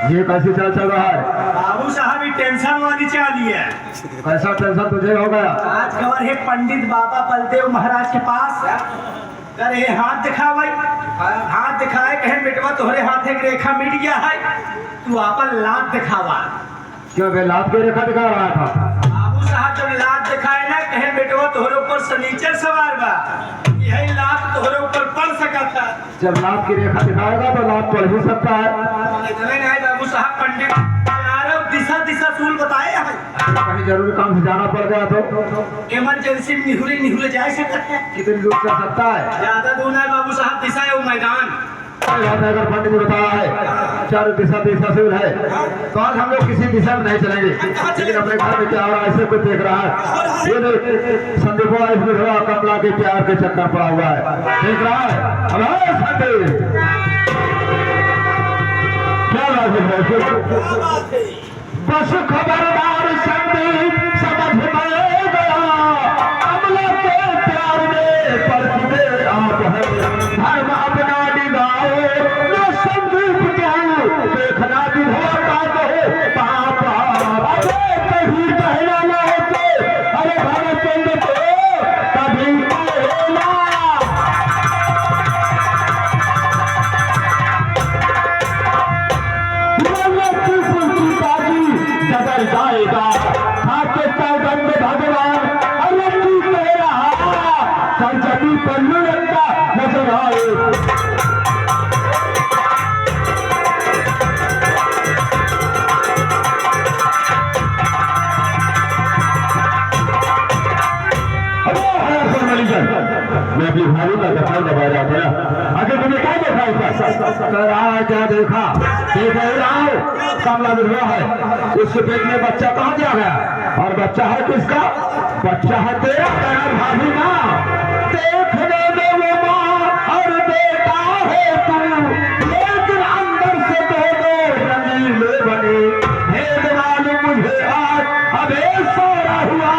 ये कैसे चल रहा है? बाबू साहब ही टेंशन वाली चाली है। कैसा टेंशन तुझे हो गया? आज खबर है पंडित बाबा बलदेव महाराज के पास करे हाथ दिखावाई, हाथ दिखाए कहे मिटवा तोहरे हाथ एक रेखा मिट गया है, तू आपन लात दिखावा। क्यों बे लात की रेखा दिखा रहा था? बाबू साहब जब लात दिखाए ना कहे मिटवा तोहरे ऊपर सनीचर सवार बा, यही लात तोहरे ऊपर पड़ सका था। जब लात की रेखा दिखाएगा तो लात पड़ भी सकता है। इतने नहीं बाबू साहब पंडित दिशा दिशा सूल बताए है। कहीं जरूरी काम से जाना पड़ गया तो इमरजेंसी निहुरे जा सकता है। कितनी दूर चल सकता है? ज्यादा दूर नहीं बाबू साहब, दिशा है वो मैदान। अगर पंडित जी बताया है चार दिशा सूल है तो आज हम लोग किसी दिशा में नहीं चलेंगे, लेकिन अपने घर में क्या हो रहा है ऐसे कोई देख रहा है। ये देख संदीपा इसमें कमला के प्यार के चक्कर पड़ा हुआ है, देख रहा है। क्या बात है? बस खबरदार संदीप समझ में गया, कमला के प्यार में पड़ते आप है। धर्म अपना निभाओ जो संदीप को देखना भी होता है पापा। अरे कहीं कहना ना होते अरे भरत चंद्र को कभी कहना। जबर जाएगा खाते पैदल में भगवान अरे तू कह रहा संजमी पर लुढ़कता नजर आए। मैं भी भारी का दफा दबा रहा था। आगे तुमने क्या देखा? क्या देखा? देख रहा हूँ कमला विधवा है, उसके पेट में बच्चा कहाँ जा गया? और बच्चा है किसका? बच्चा है तेरा भाभी ना। देखने में वो माँ और बेटा है तू, लेकिन अंदर से दोनों रंगीले बने। भेद मालूम मुझे आज अबे सारा हुआ,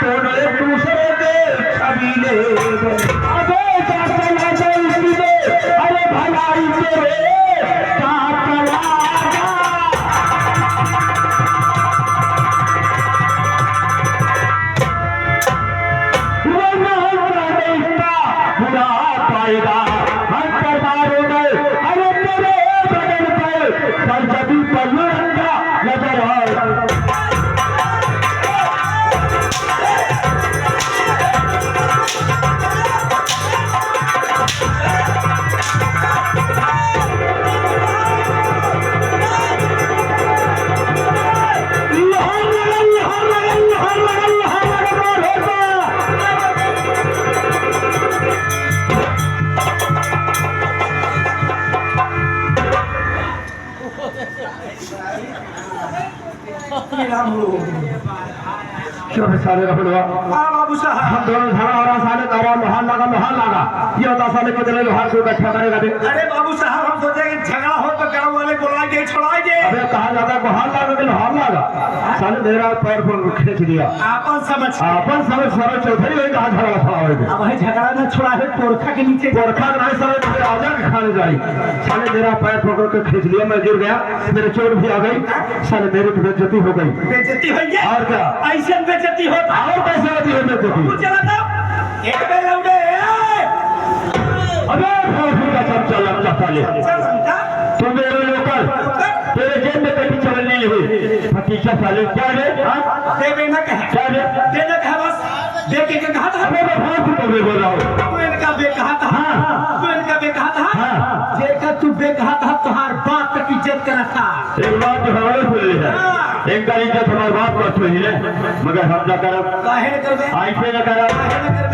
दोनों एक दूसरे के छबीले बने। अबे अरे भलाई तेरे पाएगा हम परमारों में अरे तेरे बदन पर सरजदी पर लुढ़कता नजर आए। क्यों साले रखा? बाबू साहब हम दोनों झगड़ा हो रहा, साले तारा लोहार लगा ये होता साले कितने लोहार को इकट्ठा करेगा? अरे बाबू साहब हम सोचे कि झगड़ा हो तो गाँव वाले बुलाएंगे छोड़ाएंगे। अबे कहा जाता है लोहार लगा के लोहार लगा, साले मेरा पैर पर खींच दिया। आपन समझ सारे चौधरी वही कहा झगड़ा छुड़ाओगे। अब वही झगड़ा न छुड़ा है पोरखा के नीचे, पोरखा नहीं साले मेरे आजा के खाने जाए। साले मेरा पैर पकड़ के खींच लिया, मैं गिर गया, मेरे चोट भी आ गई, साले मेरी बेइज्जती हो गई। बेइज्जती हो गई और क्या? ऐसे बेइज्जती होता और कैसे होती है बेइज्जती? चला था एक पे लौटे अबे का चमचा लमचा साले तू मेरे लोकल तेरे जेब में कभी चल नहीं हुई भतीजा साले। क्या रे देवे न कहे क्या रे देने कहा बस देखे के कहा था। मैं बहुत बोल रहा हूँ। तू इनका बे कहा था, तू इनका बे कहा था, जेका तू बे कहा था तुम्हार बाप तक इज्जत करा था। एक बात तो हमारे बोली है, एक का इज्जत हमारे बाप को अच्छी है, मगर हम न करब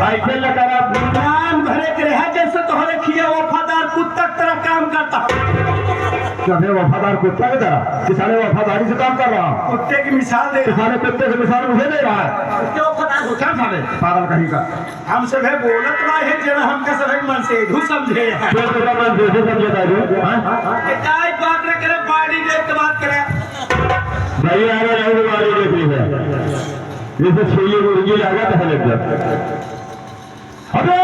ऐसे न करब नाम भरे के रहा जैसे तोहरे खिया वफादार कुत्ता तरह काम करता। क्या मैं वफादार कुत्ता की तरह? किसाने वफादारी से काम कर रहा हूँ। कुत्ते की मिसाल दे, किसाने कुत्ते की मिसाल मुझे दे रहा है। क्यों वफादार क्या साले पागल कहीं का? हम सब है बोलत ना है जना हमका सब मन से धू समझे है। क्या तो मैं जैसे समझता हूँ किताई बात न करे, बाड़ी देख के बात करे। भाई आ रहा है बाड़ी देख रही है, जैसे छेली मुर्गी लगा था लगता। अबे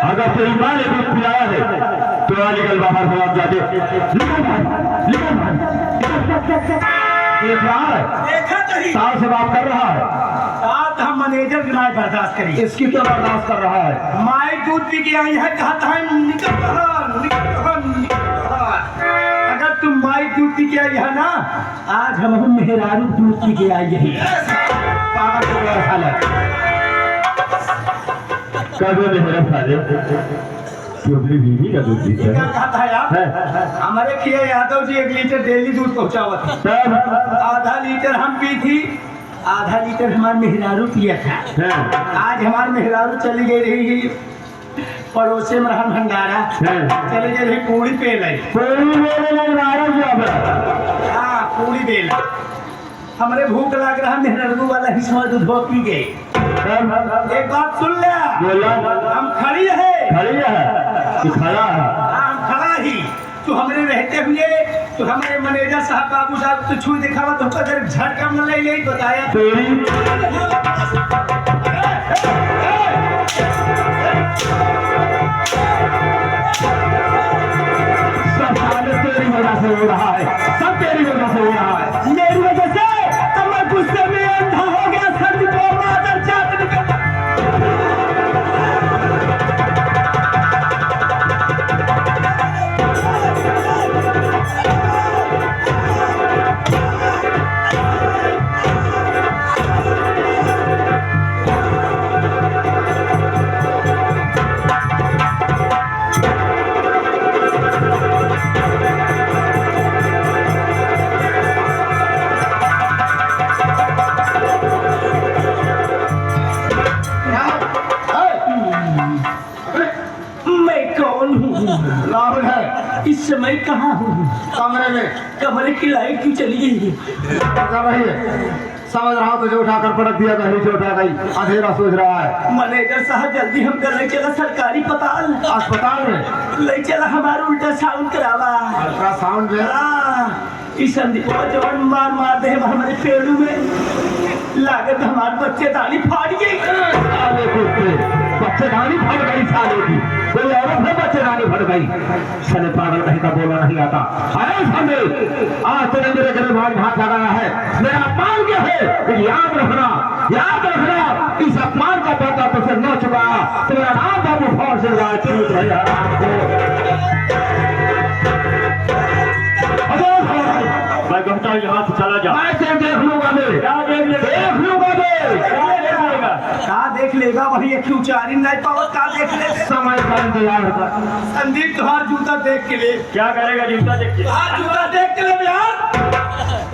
अगर तेरी माँ ने दूध पिलाया है तो आ निकल बाहर हो आप जाके देख रहा है देखा नहीं साल से बात कर रहा है साथ हम मैनेजर बिना बर्दाश्त करिए इसकी तो बर्दाश्त कर रहा है माई दूध पी के आई है कहा था निकल बाहर, निकल बाहर, निकल बाहर। अगर तुम माई दूध पी के आई है ना आज हम मेहरारू दूध पी के आई है पागल हो गया हालत कभी मेरा साले तू अपनी बीवी का दूध पीता क्या है कहा था यार हमारे खिया यादव जी 1 लीटर डेली दूध पहुंचावा था तब आधा लीटर हम पी थी आधा लीटर हमारे मेहरारू पिया था आज हमारे मेहरारू चली गई रही पड़ोसे में रहन भंडारा चले गए रही पूरी पे लाई हाँ पूरी बेल हमारे भूख लग रहा मेहरारू वाला हिस्सा दूध पी गए एक बात सुन ले बोला हम खड़ी है खड़ी है कि खड़ा है हम खड़ा ही तो हमने रहते हुए तो हमारे मैनेजर साहब बाबू साहब तो छू देखा हुआ तो कदर झटका न ले बताया तेरी तेरी वजह से हो रहा है सब तेरी वजह से हो रहा है मेरी वजह से तो मैं गुस्से में अंधा हो गया सर को मादर जात निकल राहुल है इस समय कहाँ हूँ कमरे में कमरे की लाइट क्यों चली गई कर रही है समझ रहा हूँ तुझे उठाकर पटक दिया कहीं से उठा गई अंधेरा सोच रहा है मैनेजर साहब जल्दी हम कर ले चला सरकारी अस्पताल में ले चला हमारा उल्टा साउंड करावा अल्ट्रासाउंड में इस संदीप जवान मार मार दे हमारे पेड़ू में लागत हमारे बच्चे दानी फाड़ गई साले कुत्ते बच्चेदानी फट गई साले की कोई औरत है बच्चेदानी फट गई साले पागल कहीं का बोला नहीं आता अरे साले आज तेरे मेरे गिरबान हाथ लगाया है मेरा अपमान क्या है तो याद रखना इस अपमान का पर्दा तुझसे न चुका तो मेरा नाम बाबू फौज सिंह राजपूत है मैं कहता हूँ यहाँ से चला जा मैं देख लूंगा देख लूंगा का देख लेगा वही एक उचारी नहीं पावत का देख ले समय का इंतजार कर संदीप तुहार जूता देख के ले क्या करेगा जूता देख के तुहार जूता देख के ले यार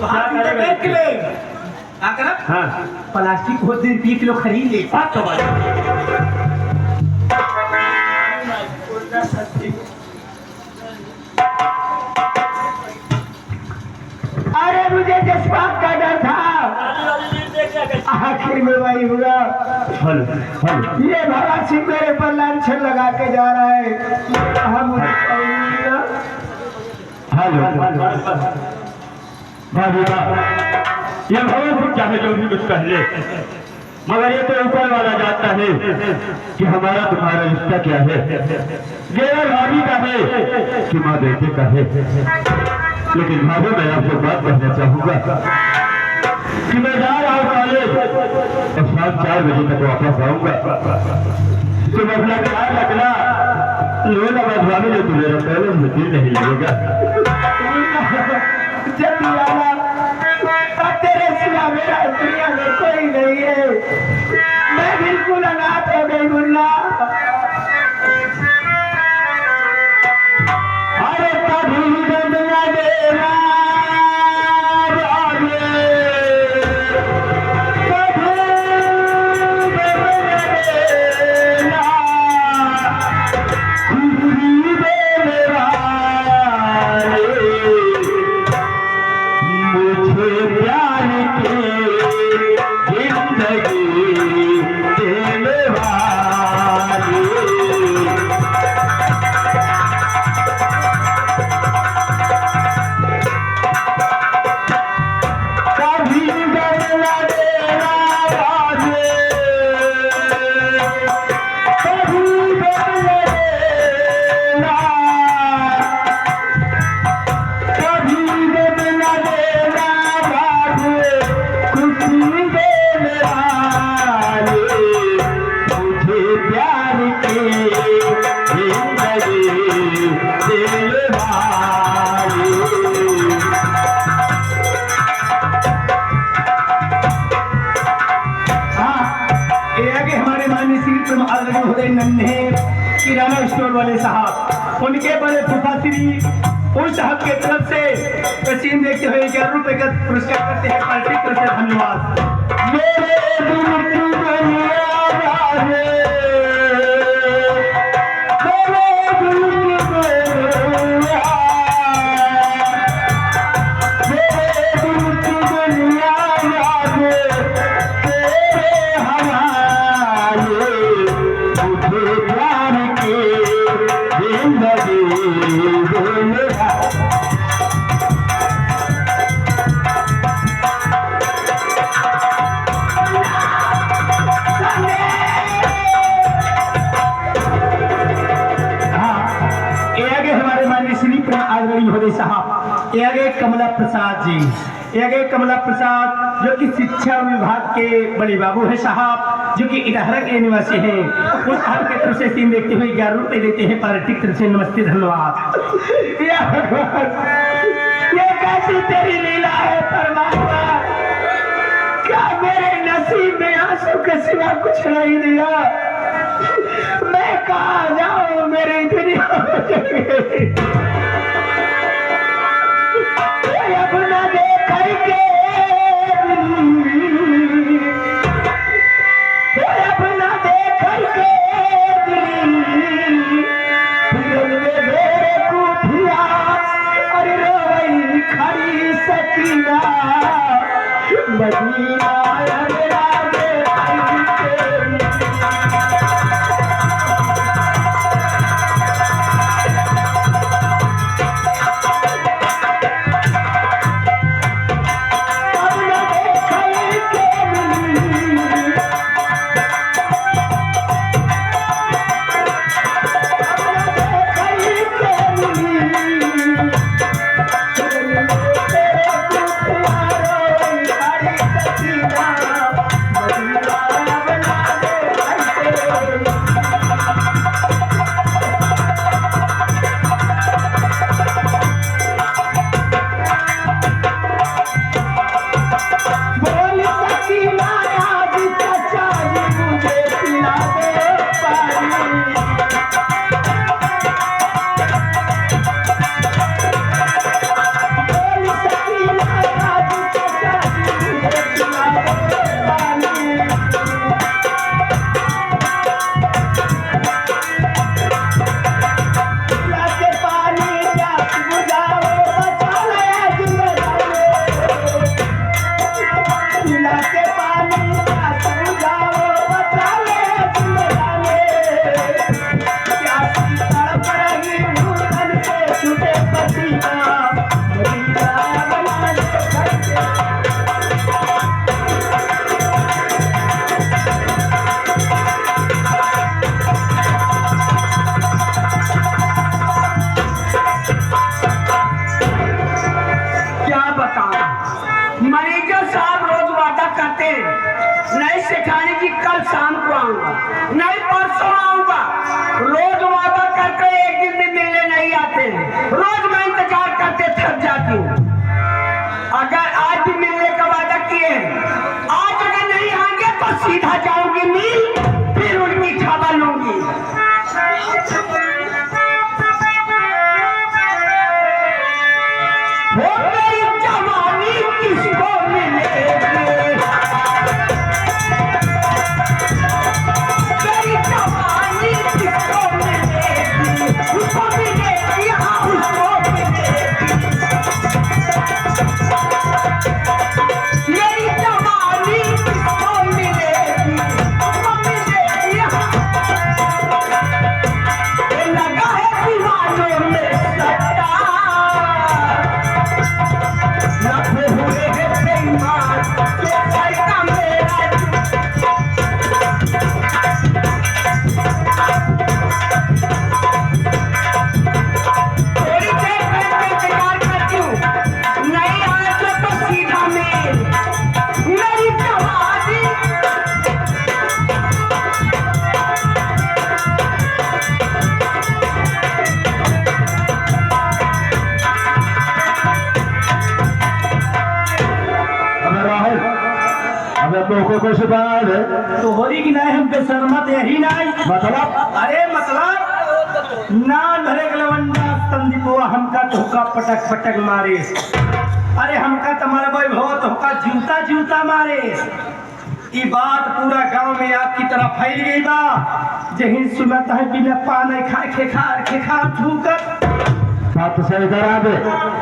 तुहार जूता देख के ले क्या कर हाँ प्लास्टिक हो 3 किलो खरीद ले बात तो अरे मुझे जज्बात का डर था आखिर में वही हुआ ये भला सिंह मेरे पर लांछन लगा के जा रहा है हम ये भगवान चाहे जो भी कुछ कह ले मगर ये तो ऊपर वाला जानता है कि हमारा तुम्हारा रिश्ता क्या है केवल भाभी का है कि माँ बेटे का है लेकिन भाभी मैं आपसे बात कहना चाहूंगा कि मैं जा रहा हूँ कॉलेज और शाम 4 बजे तक वापस आऊंगा तुम अपना ख्याल रखना लोग भाभी जो तुम्हें पहले मुझे नहीं लगेगा जल्दी आना तेरे सिवा मेरा दुनिया में कोई नहीं है मैं बिल्कुल अनाथ हो गई मुन्ना अरे कभी दुनिया देना नन्हे किराना स्टोर वाले साहब, उनके बड़े फूफा श्री उन साहब के तरफ से तस्वीर देखते हुए 11 रुपए का पुरस्कार करते हैं। पार्टी की तरफ से धन्यवाद। मेरे दिल की दुनिया है, साहब, एक कमला प्रसाद जी, एक कमला प्रसाद जो कि शिक्षा विभाग के बड़े बाबू है साहब, जो कि इटाहरा के निवासी हैं। उस साहब के तरफ से सीन देखते हुए 11 रुपए देते हैं। पार्टी तरफ से नमस्ते धन्यवाद। ये कैसी तेरी लीला है परमात्मा, क्या मेरे नसीब में आंसू के सिवा कुछ नहीं दिया। मैं कहाँ जाऊँ, मेरी दुनिया अपना देखेंगे, अपना देखेंगे मेरे कुफिया और रोई खड़ी सकीना मदीना मैनेजर साहब रोज वादा करते हैं, नहीं सेठानी जी कल शाम को आऊंगा, नहीं परसों आऊंगा। रोज वादा करके एक दिन भी मिलने नहीं आते, रोज मैं इंतजार करते थक जाती हूँ। अगर आज भी मिलने का वादा किए, आज अगर नहीं आएंगे तो सीधा जाऊंगी मिल, फिर उनकी खबर लूंगी। किसको मिलेगी मेरी जवानी, किसको मिलेगी, उसको मिलेगी, हाँ उसको मिलेगी। तो कुछ बात है तो होरी की नहीं हम पे शर्मत यही नहीं मतलब अरे मतलब ना धरे गलवंडा संदीपो हमका धोखा पटक पटक मारे अरे हमका तुम्हारा वैभव धोखा जूता जूता मारे ये बात पूरा गांव में आपकी तरह फैल गई बा जहीं सुनता है बिना पानी खाए खेखार थूकर बात तो सही करा दे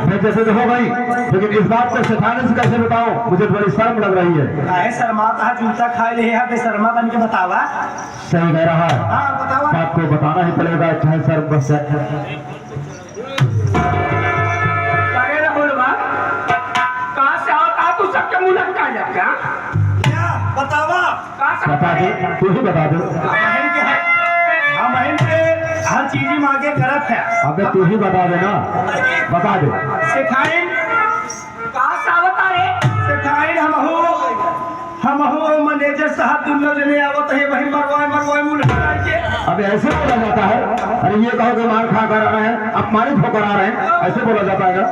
मैं जैसे तो हो गई लेकिन इस बात को सिखाने से कैसे बताऊं मुझे बड़ी शर्म लग रही है काहे शर्माता है जूता खाए ले है शर्मा बन के बतावा सही कह रहा है हाँ बतावा आपको बताना ही पड़ेगा चाहे शर्म बस जाए बतावा बता दे तू ही बता दे हम हर चीज मांगे करत है अबे तू ही बता दे ना बता दे सिखाइन हम हो मैनेजर साहब दुल्लो जने आवत है वही मरवाए मुंह के अब ऐसे बोला जाता है अरे ये कहो कि मार खा कर आ रहे हैं अपमानित होकर आ रहे हैं ऐसे बोला जाता है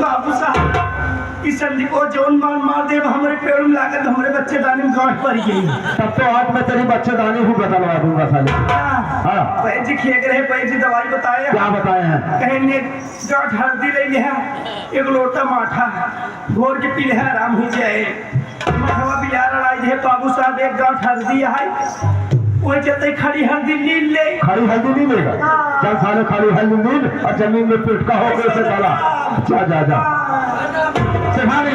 बाबू साहब इस संधि को जोन मार दे हमारे पेड़ में लागत हमारे बच्चे दानी में गांठ पड़ गई तब तो आज मैं तेरी बच्चेदानी भी बदलवा दूंगा साले हाँ पैजी खेक रहे पैजी दवाई बताए क्या बताए हैं कहीं ने गांठ हल्दी ले है एक लोटा माठा घोर के पीले है आराम हो जाए मठवा बिलार लड़ाई है बाबू साहब एक गांठ हल्दी है वो जते खड़ी हल्दी नील ले खड़ी हल्दी नहीं लेगा चल साले खड़ी हल्दी नील और जमीन में पिटका होकर उसे डाला जा जा जा सिखानी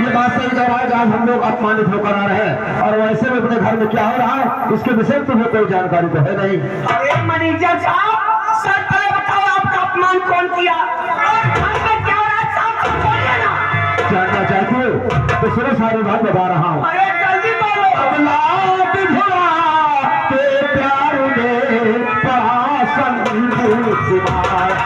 ये बात सही कह रहा है आज हम लोग अपमानित होकर आ रहे हैं और वैसे में अपने घर में क्या हो रहा है इसके विषय में तुम्हें कोई जानकारी तो है नहीं अरे मैनेजर साहब सर पहले बताओ आपका अपमान कौन किया और घर में क्या हो रहा है साहब तो बोलिए ना जानना चाहते हो तो सुनो सारी बात बता रहा हूँ अरे जल्दी बोलो प्यार में पढ़ा संदीप कुमार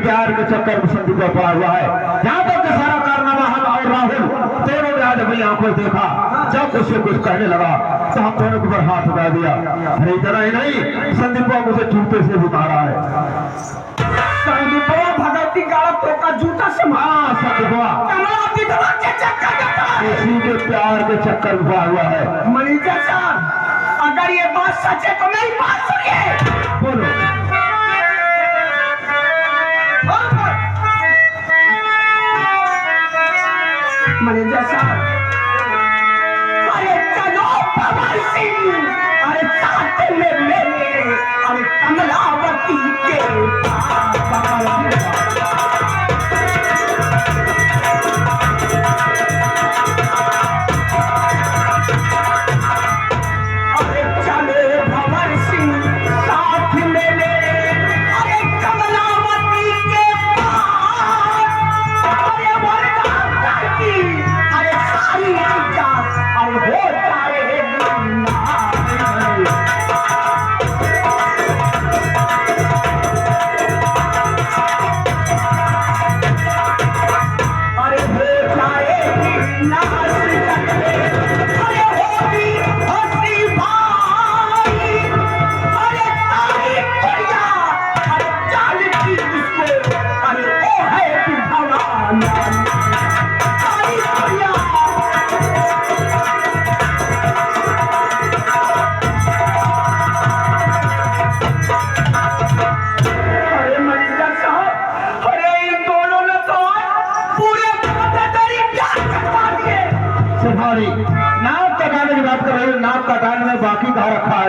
प्यार के चक्कर में संदीप पड़ा हुआ है जहाँ तक सारा कारनामा हम और राहुल दोनों ने आज अपनी आंखों देखा जब उसे कुछ कहने लगा तो हम दोनों के ऊपर हाथ उठा दिया अरे इतना ही नहीं संदीप मुझे जूते से भी मारा है संदीप भगवती गाड़प तो का जूता से हाँ संदीप इसी के प्यार के चक्कर में पड़ा हुआ है मैनेजर साहब अगर ये बात सच है तो मेरी बात सुनिए बोलो मैनेजर साहब अरे चलो भगवान सिंह अरे साथ में मेरे अरे कमलावती के अरे चले भगवान सिंह साथ में मेरे अरे कमलावती के अरे अरे सारी अरे हो जाए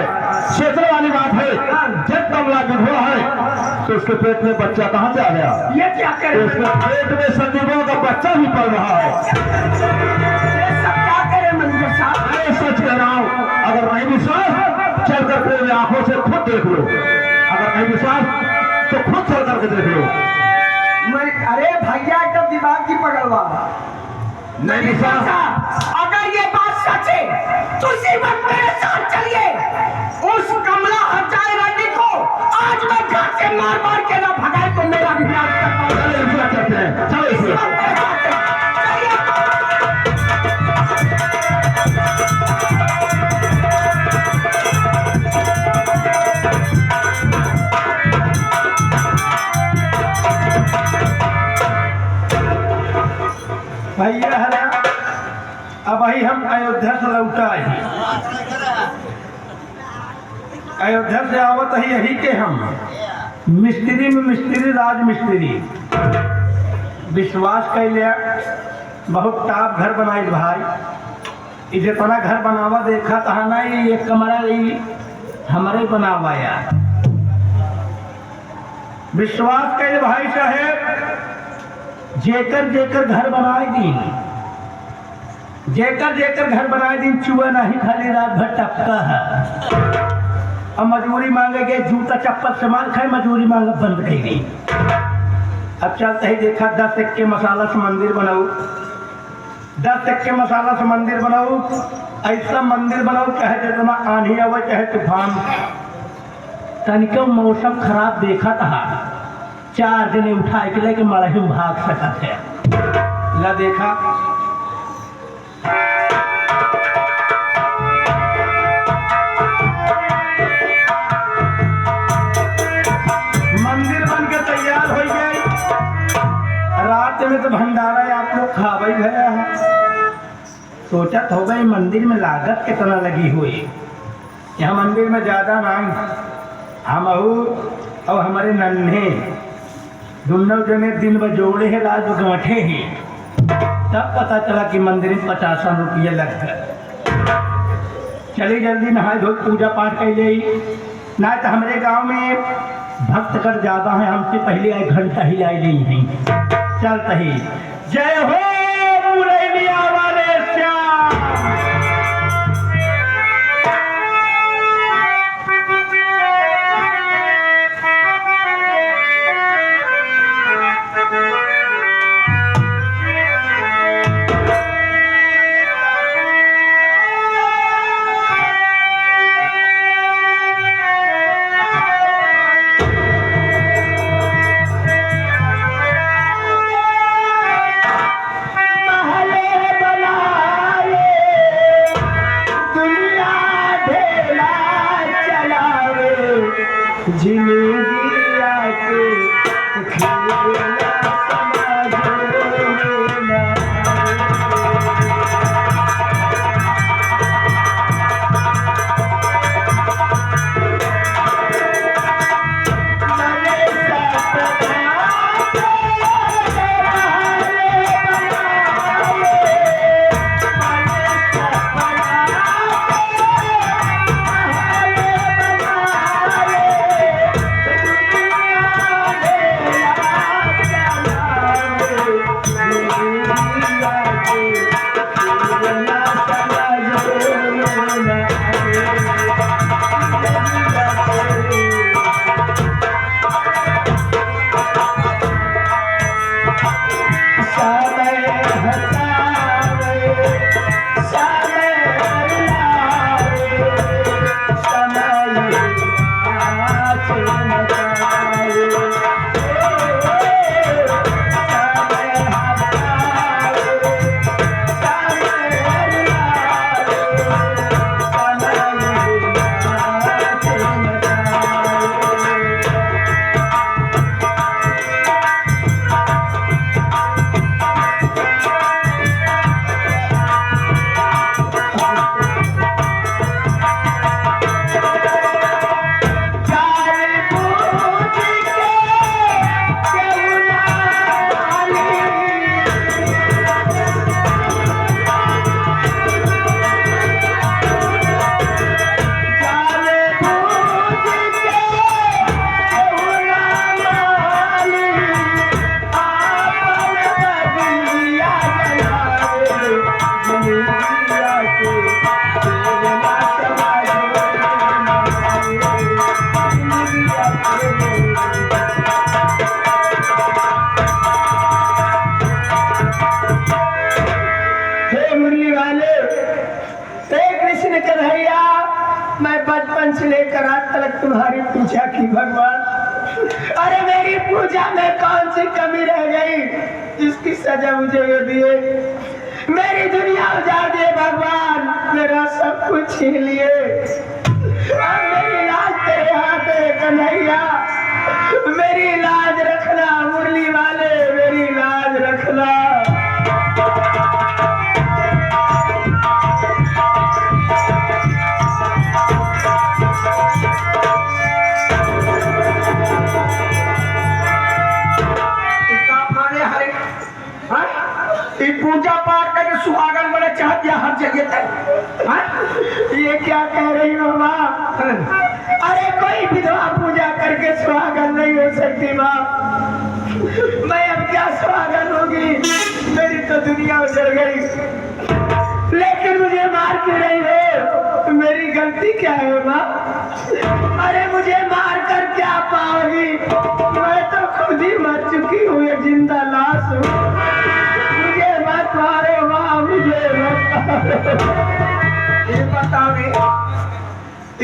है। सोचने वाली बात है, जब कमला विधवा है तो उसके पेट में बच्चा कहाँ से आ गया? ये क्या तो करे? उसके पेट में संजीवों का बच्चा भी पल रहा है। ये सब क्या करे मैनेजर साहब? मैं सच कह रहा हूँ, अगर नहीं विश्वास चल कर अपनी आंखों से खुद देख लो। अगर नहीं विश्वास तो खुद चल करके देख लो। अरे भैया एकदम दिमाग की पकड़वा। नहीं विश्वास, अगर ये बात सच है तो इसी वक्त मेरे साथ चलिए। उस कमला हटाए रंडी को आज मैं घर से मार मार के ना भगाए तो मेरा भी इलाज कर पाऊंगा। चलो इसमें करते हैं, चलो इसमें। भैया है अब ही हम अयोध्या से लौटा ही। अयोध्या से आवत ही यही के हम मिस्त्री में मिस्त्री राज मिस्त्री विश्वास कैले बहुत टाप घर बनाई भाई। जितना घर बनावा देखा तहा नहीं ये कमरा रही हमारे बनावा यार। विश्वास कैले भाई साहेब जेकर जेकर घर बनाए दिन जेकर जेकर घर बनाए दिन चुआ नहीं खाली रात भर टपका है। अब मजूरी मांगे गए जूता चप्पल सामान खाए मजूरी मांगा बंद कर दी। अब चलते ही देखा 10 टक्के मसाला से मंदिर बनाओ 10 टक्के मसाला से मंदिर बनाओ। ऐसा मंदिर बनाओ चाहे जितना आंधी आवे चाहे तूफान। तनिक मौसम खराब देखा था 4 जने उठा के लेके मरही भाग सका थे। ला देखा मंदिर बन के तैयार हो गई। रात में तो भंडारा आप लोग खावे गया है। सोचत हो गई मंदिर में लागत कितना लगी हुई। यहाँ मंदिर में ज्यादा नहीं हम और हमारे नन्हे दोनों जने दिन बजोड़े हैं रात गांठे हैं। तब पता चला कि मंदिर में 50 रुपये लग गए। चली जल्दी नहाए धो पूजा पाठ कर ले ना तो हमारे गांव में भक्त कर ज्यादा है हमसे पहले 1 घंटा ही लाई ली हैं। चलते ही जय हो मुरैया वाले श्याम। तक तुम्हारी पूजा की भगवान। अरे मेरी पूजा में कौन सी कमी रह गई जिसकी सजा मुझे ये दिए? मेरी दुनिया उजाड़ दिए भगवान, मेरा सब कुछ छीन लिए। अब मेरी लाज तेरे हाथ है कन्हैया, मेरी लाज रखना मुरली वाले, मेरी लाज रखना। पूजा पाठ करके सुहागन बड़े चाहती है हर जगह तक। ये क्या कह रही हो माँ? अरे कोई विधवा पूजा करके सुहागन नहीं हो सकती माँ। मैं अब क्या सुहागन होगी? मेरी तो दुनिया उजड़ गई। लेकिन मुझे मार क्यों रही हो? मेरी गलती क्या है माँ? अरे मुझे मार कर क्या पाओगी? मैं तो खुद ही मर चुकी हूँ, एक जिंदा लाश हूँ। मुझे मत मारो माँ, मुझे मत मारो। ये बताओ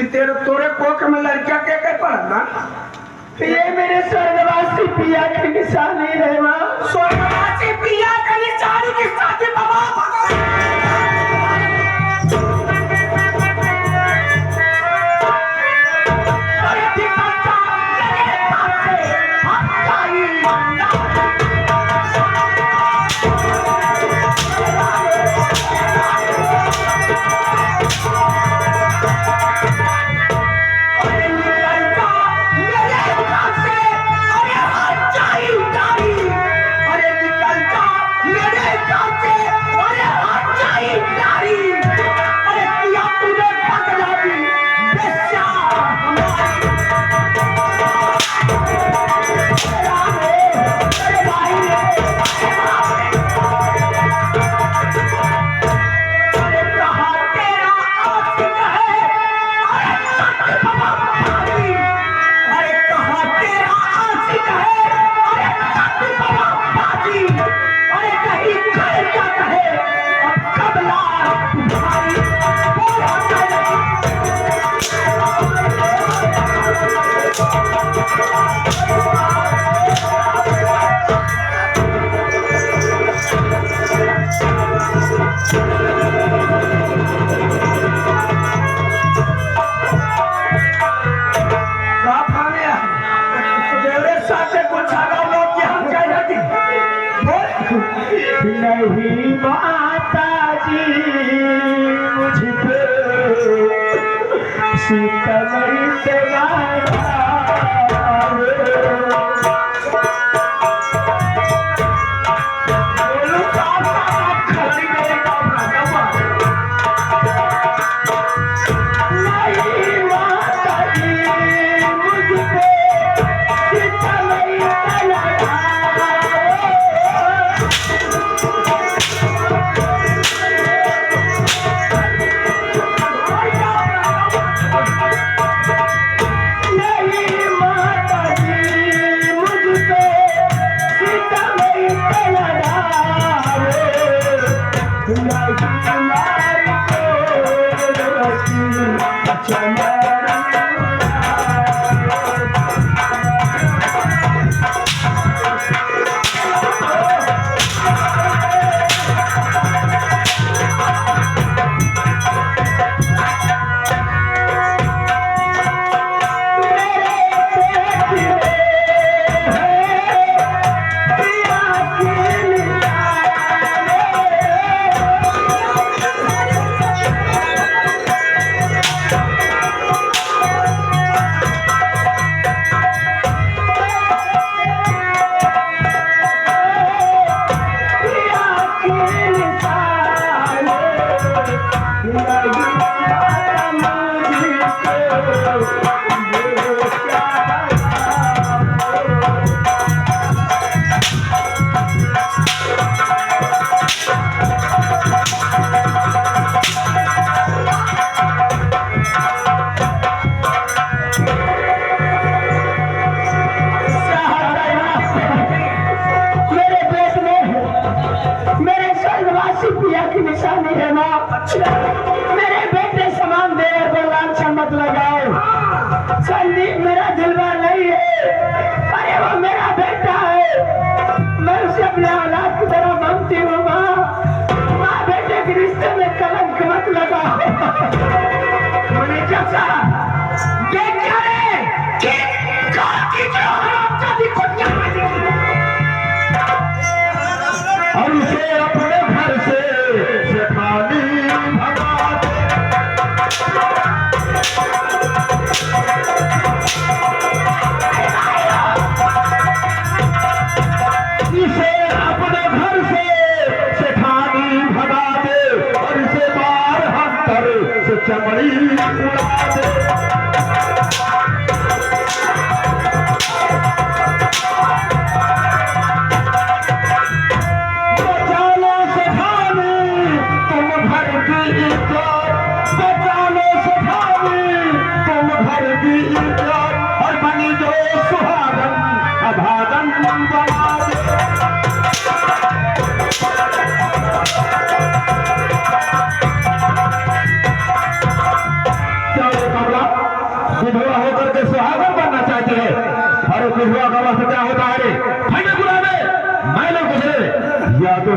तेरे तोरे कोख में लड़कियां क्या कर पड़ा ना? ये मेरे स्वर्गवासी पिया की निशानी है माँ। स्वर्गवासी पिया का निशानी के साथ ही बाबा नहीं माता जी मुझ पे सीतमई के नहीं माता जी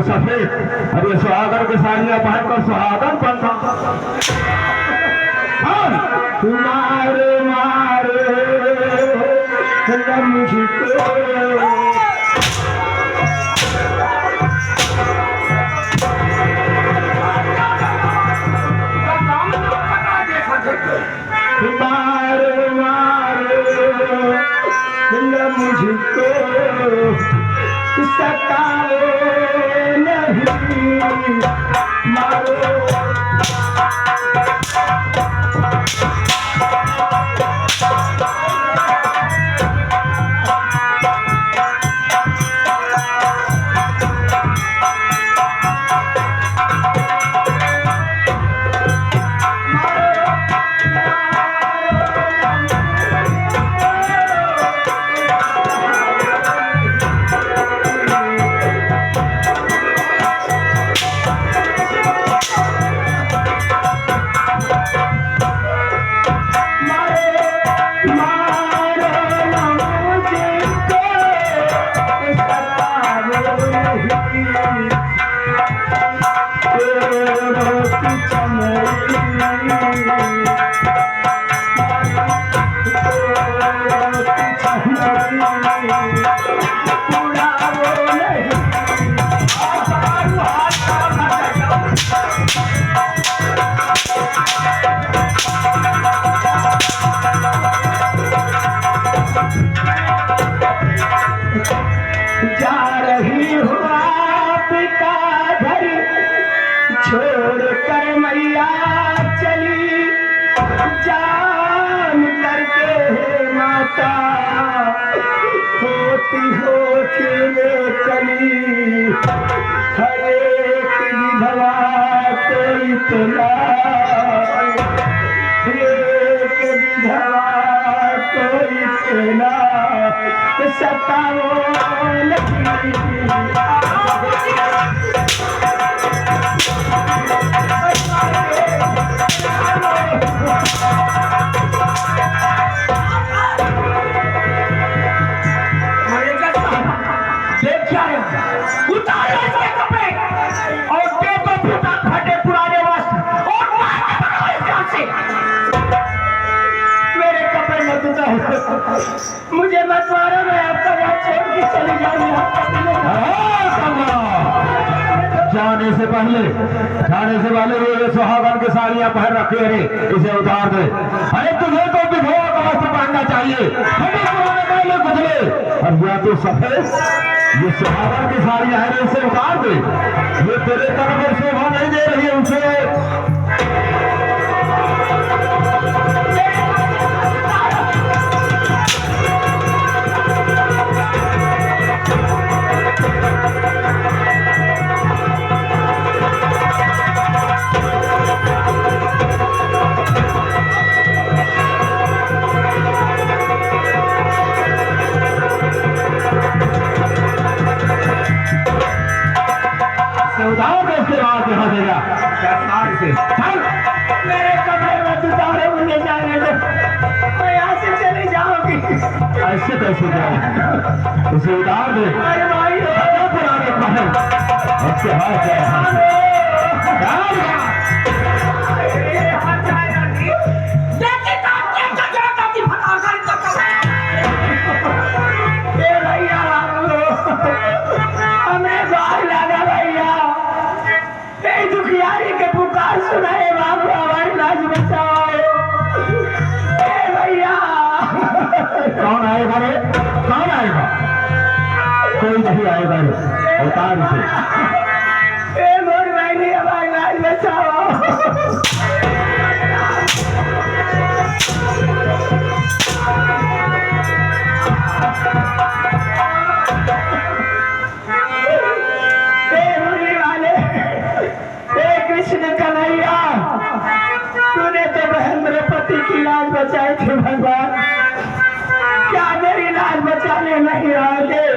जो सफेद अरे सुहागन की साड़ियां पहनकर सुहागन बनता मारे मारे मुझको मारे मारे मुझको सताओ नहीं मारो जा रही हूँ आपका घर छोड़ कर मैया चली जान करके है माता होती होती में चली हर एक विधवा को इतना एक विधवा को इतना सताओ उतारो इसके कपड़े और दे दो फूटा फटे पुराने वस्त्र और मार के भगाओ इस गांव से। मेरे कपड़े मत उतारो, मुझे मत मारो, मैं आपका गांव छोड़ के चली जाऊंगी। जाने से पहले ये सुहागन की साड़ियां पहन रखी है, इसे उतार दे। अरे तुझे तो विधवा का वस्त्र पहनना चाहिए, हमें पुराने पहले बदले। और यह तो सफेद ये सुहागन की साड़ियां है, इसे उतार दे। ये तेरे तन पर शोभा नहीं दे रही है उसे। उतारो तो उसके बाद यहाँ देगा से चल। मेरे कपड़े मत उतारो, मुझे जाने दो, मैं यहाँ से चली जाऊंगी। ऐसे कैसे जाओ, उसे उतार दे। अरे भाई पुराने पहन उसके हाथ दुखियारी के पुकार सुनाए बाबू, हमारी लाज बचाओ भैया। कौन आएगा रे, कौन आएगा? कोई नहीं आएगा रे, उतार से। मोर भाई हमारी लाज बचाओ। कृष्ण कन्हैया, तूने तो महेंद्र पति की लाज बचाई थी भगवान, क्या मेरी लाज बचाने नहीं आओगे?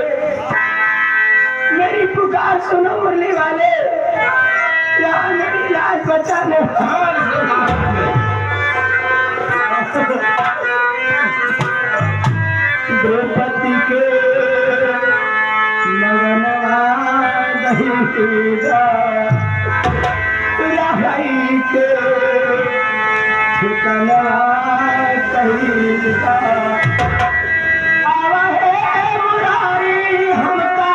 मेरी पुकार सुनो मुरली वाले, क्या मेरी लाज बचाने? द्रौपदी के लगनवा कहीं रही के ठिकाना कहीं आवा है मुरारी हमका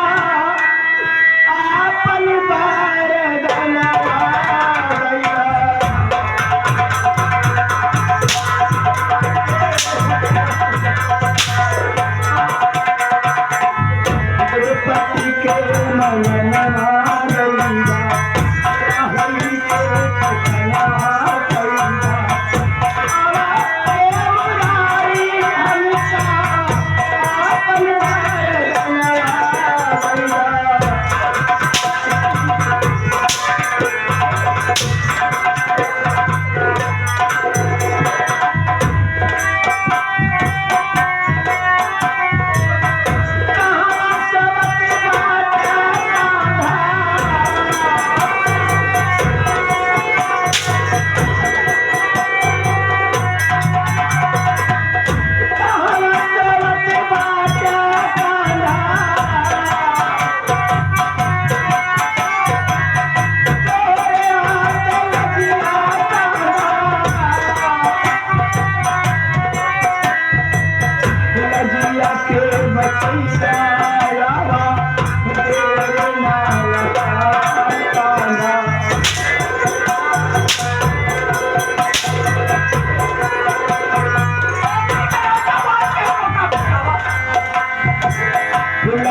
आपन बरदना पति के मनना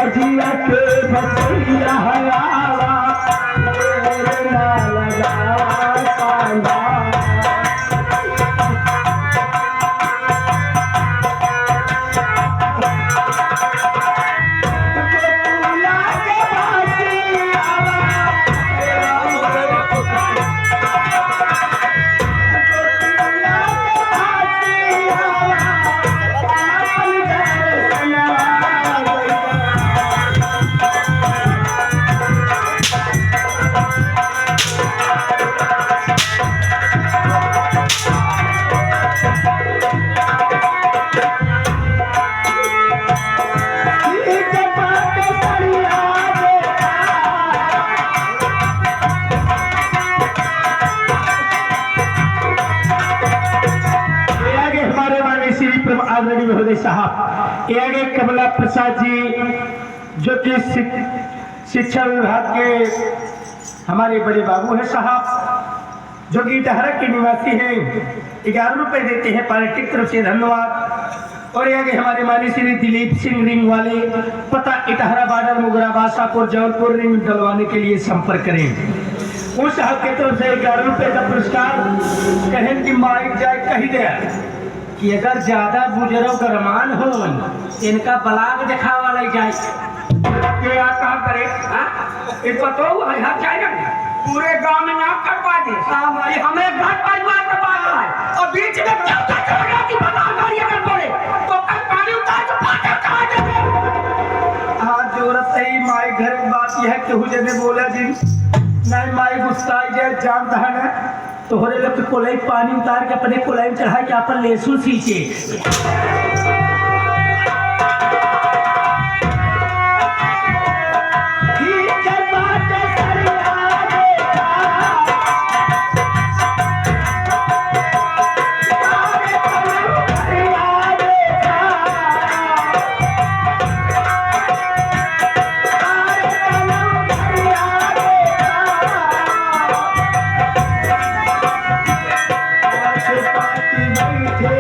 जिया के बसैया हयावा तेरे नाल लगावा कांदा आदरणीय महोदय साहब, ये आगे कमला प्रसाद जी जो कि शिक्षा विभाग के हमारे बड़े बाबू हैं साहब, जो कि इटहरा के निवासी हैं। 11 रुपए देते हैं पार्टी की तरफ से, धन्यवाद। और ये आगे हमारे माननीय श्री दिलीप सिंह रिंग वाले, पता इटहरा बॉर्डर मुगरा बासापुर जौनपुर रिंग डलवाने के लिए संपर्क करें। उस साहब की तरफ से 11 रुपए का पुरस्कार। कहें कि माइक जाए कही दे कि अगर ज्यादा बुजुर्ग गरमान हो इनका बलाग दिखावा ले जाए के कहा करे पूरे गांव में ना करवा दे हमें घर परिवार का बात है और बीच में क्या की बता गाड़ी अगर बोले तो कल पानी उतार के पाटा कहां देबे। हां जरूरत है माई घर की बात यह है कि हुजे ने बोला जी नहीं माई गुस्सा जाए जानता है ना तो हो रहे लोग कोलाई पानी उतार के अपने कोलाई में चढ़ा के अपन लहसुन सींचे। जय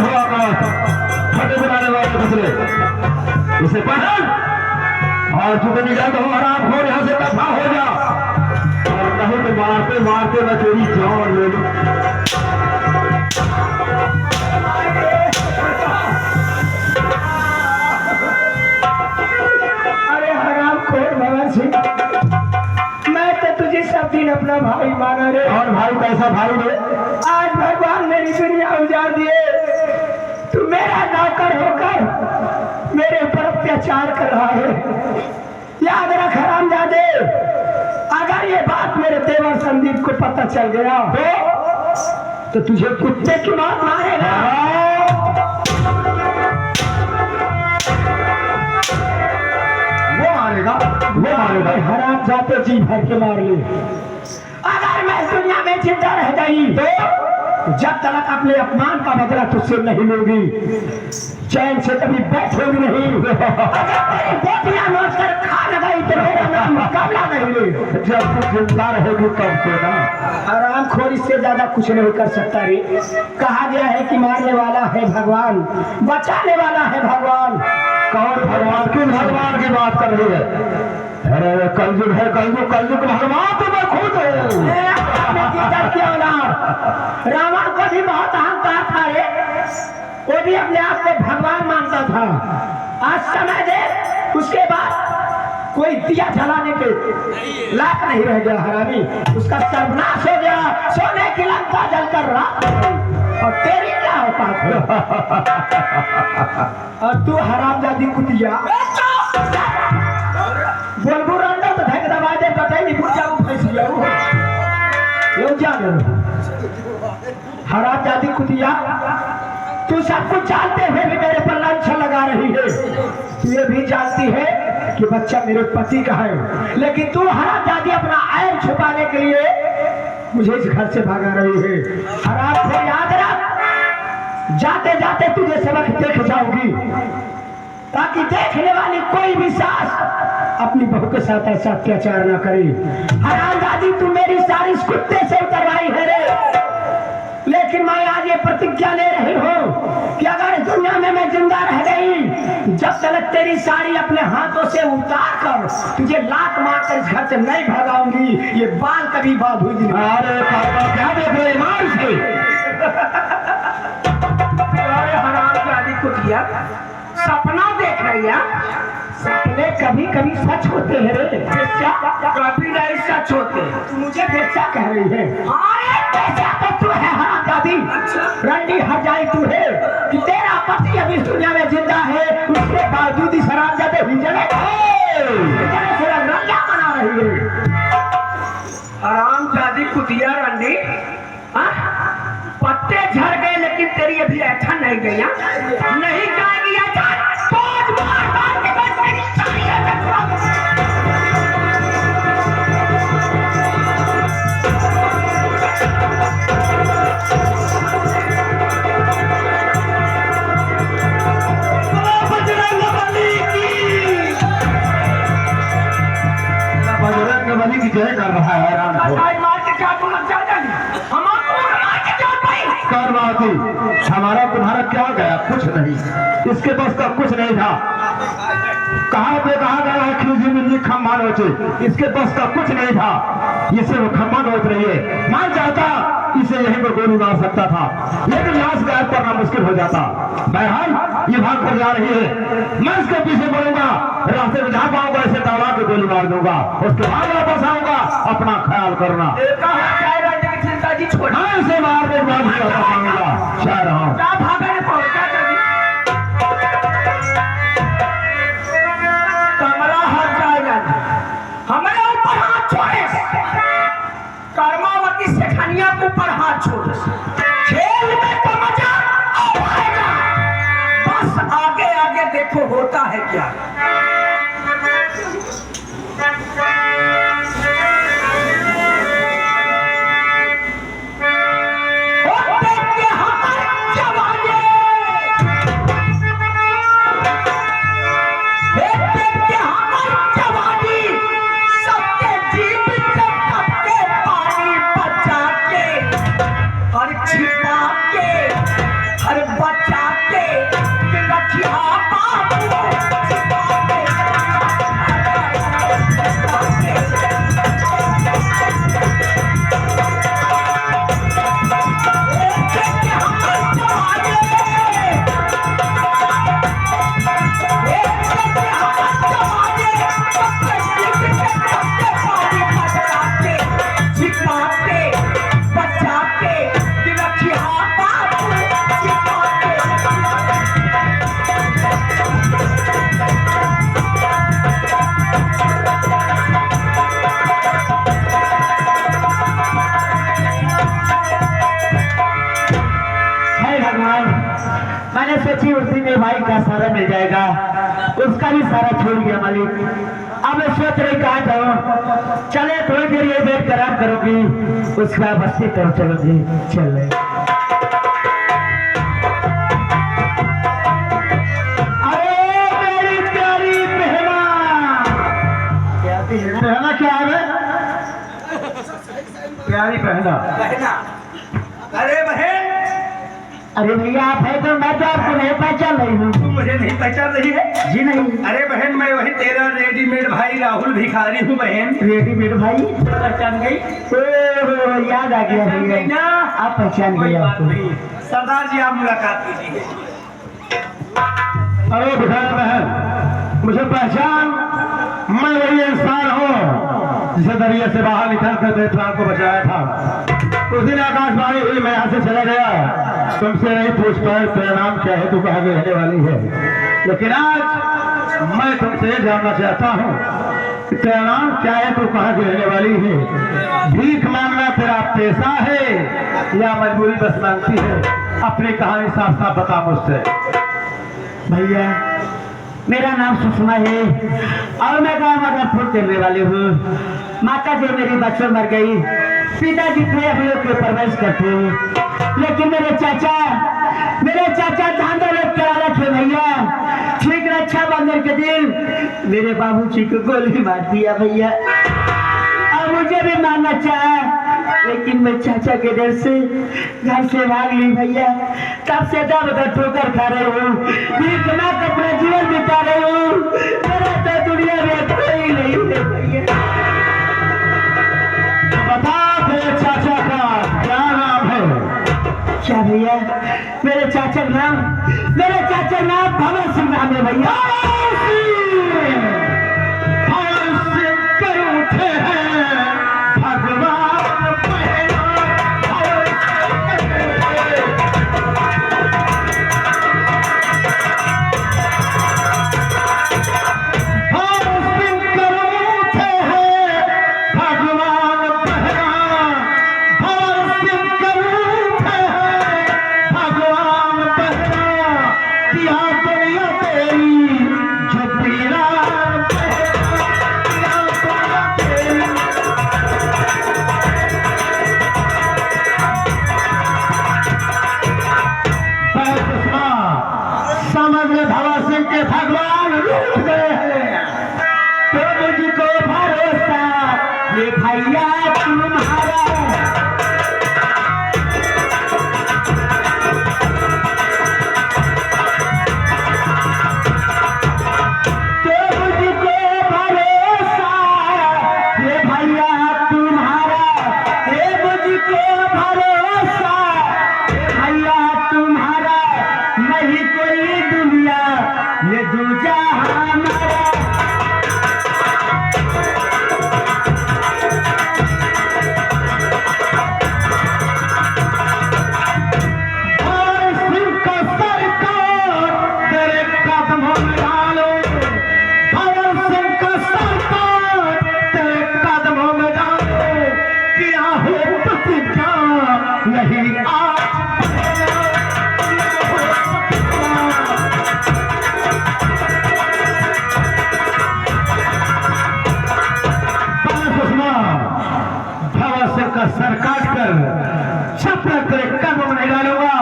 हो इसे पहन और तू तो निकल हो आराम हो, यहाँ से दफा हो जा, और नहीं तो मारते मारते मैं तेरी जान ले लूं। अरे हराम खोर भगत सिंह, मैं तो तुझे सब दिन अपना भाई माना रे। और भाई कैसा भाई रे? आज भगवान मेरी दुनिया उजाड़ दिए, तू मेरा नौकर होकर मेरे ऊपर अत्याचार कर रहा है। याद रख हरामजादे, अगर ये बात मेरे देवर संदीप को पता चल गया तो तुझे कुत्ते की मौत मारेगा। वो मारेगा हराम जाते जी भर के मार ले। अगर मैं इस दुनिया में जिंदा रह गई तो जब तक अपने अपमान का बदला तुझसे नहीं लूंगी, चैन से कभी बैठोगी नहीं। अगर तेरी बोटियां नोच कर खा लगाई तो मेरा नाम मुकाबला नहीं ले। जब तू जिंदा रहेगी तब तो ना। आराम खोर इससे ज्यादा कुछ नहीं कर सकता रे। कहा गया है कि मारने वाला है भगवान, बचाने वाला है भगवान। कौन भगवान? किस भगवान की बात कर रही है? अरे कलयुग है, कलयुग कलयुग भगवान तो मैं खुद हूँ। रावण को भी बहुत अहंकार था रे, वो भी अपने आप को भगवान मानता था। आज समय दे, उसके बाद कोई दिया जलाने के लायक नहीं रह गया हरामी, उसका सर्वनाश हो गया। सोने की लंका जलकर राख और तेरी क्या औकात है? और तू हरामजादी कुतिया बोलबू रंडा तो धक दबा दे, बताई नहीं पूछ जाऊं फंसी जाऊं यो जाने। हरामजादी कुतिया, तू सब कुछ जानते हुए भी मेरे पर लांछन लगा रही है। तू ये भी जानती है कि बच्चा मेरे पति का है, लेकिन तू हरामजादी अपना ऐब छुपाने के लिए मुझे इस घर से भागा रही है। हराम को याद रख, जाते जाते तुझे सबक देख जाऊंगी, ताकि देखने वाली कोई भी सास अपनी बहू के साथ ऐसा अत्याचार न करे। हरामजादी, तू मेरी सारी इस कुत्ते से उतरवाई है रे, लेकिन मैं आज ये प्रतिज्ञा ले रही हूँ कि अगर इस दुनिया में मैं जिंदा रह गई, जब तक तेरी साड़ी अपने हाथों से उतार कर तुझे लात मार कर इस घर से नहीं भगाऊंगी। ये बाल कभी बात हुई नहीं। अरे पापा क्या देख रहे मार से? हरामजादी कुतिया, सपना देख रही है। सपने कभी कभी सच होते हैं रे, बेचा कभी नहीं सच होते। तू मुझे बेचा कह रही है? बेचा तो तू है हरामजादी, रंडी हजाई तू है कि तेरा पति अभी इस दुनिया में जिंदा है, उसके बावजूद इस हरामजादे हिजड़े से रंगा बना रही है। हरामजादी कुतिया रंडी, पत्ते झड़ गए लेकिन तेरी अभी ऐठा नहीं गया, नहीं जाएगी ऐठा। बजरंगबली की जय कर रहा है हैरान करवाती। हमारा तुम्हारा क्या गया? कुछ नहीं, इसके बस का कुछ नहीं था। कहा गया है खींची मिली खम्भा नोचे, इसके बस का कुछ नहीं था। इसे वो खम्भा नोच रही है। मैं चाहता इसे यहीं पर गोली मार सकता था, लेकिन लाश गायब करना मुश्किल हो जाता। बहरहाल ये भाग कर जा रही है, मैं इसके पीछे बढ़ूंगा, रास्ते में जहाँ पाऊंगा इसे दौड़ा के गोली मार दूंगा, उसके बाद वापस आऊंगा। अपना ख्याल करना। मैं इसे मारने के बाद ही वापस आऊंगा। शाह रहा हूँ। कमला हाथ जाएगा, हमारे ऊपर हाथ छोड़े, कर्मावती शेखनिया के ऊपर हाथ छोड़े। खेल में तो मजा आएगा, बस आगे आगे देखो होता है क्या। हर बच्चा के रखिया बाबू भगवान, मैंने सोची उसी में भाई का सारा मिल जाएगा, उसका भी सारा छोड़ गया मालिक। अब मैं सोच रही कहाँ जाऊँ, चले थोड़ी देर ये वेट खराब करूंगी, उसके बाद बस्ती तरफ चलूंगी। चले बहना क्या है? प्यारी बहना। अरे बहन, अरे भैया आप है तो मैं तो आपको नहीं पहचान रही हूँ। तुम मुझे नहीं पहचान रही है? जी नहीं। अरे बहन, मैं वही तेरा रेडीमेड भाई राहुल भिखारी हूँ बहन। रेडीमेड भाई पहचान गई? ओ, याद आ गया भैया, ना आप पहचान कोई गए बात आपको। नहीं, सरदार जी आप मुलाकात कीजिए। अरे भिखारी बहन, मुझे पहचान, मैं वही इंसान हूँ जिसे दरिया से बाहर निकल कर तेरे प्राण को बचाया था। उस दिन आकाशवाणी हुई, मैं यहाँ से चला गया, तुमसे नहीं पूछ पाया तेरा नाम क्या है, तू कहाँ की रहने वाली है। लेकिन आज मैं तुमसे ये जानना चाहता हूँ कि तेरा नाम क्या है, तू कहाँ की रहने वाली है। भीख मांगना तेरा पेशा है या मजबूरी बस मांगती है? अपनी कहानी साफ साफ बता मुझसे। भैया मेरा नाम सुषमा है और मैं गाँव मदनपुर चलने वाली हूँ। माता जी मेरी बच्चों मर गई, पिताजी थे हम लोग के परवरिश करते हैं, लेकिन मेरे चाचा धांधे लोग करा रखे भैया। ठीक रक्षा बंधन के दिन मेरे बाबूजी को गोली मार दिया भैया, और मुझे भी मारना चाहा, लेकिन मैं चाचा के डर से घर से भाग ली भैया। तब से दब ठोकर खा रही हूँ, भीख मांग अपना जीवन बिता रही हूँ। मेरा तो दुनिया में कोई नहीं है भैया। बता तेरे चाचा का क्या नाम है? क्या भैया? मेरे चाचा नाम भवन सिंह नाम है भैया। उठे हैं भगवान भगवान रूठ गए हैं, तो मुझको भरोसा ये भैया तुम्हारा। सर काट कर छपरा तेरे कदम में नहीं डालूंगा।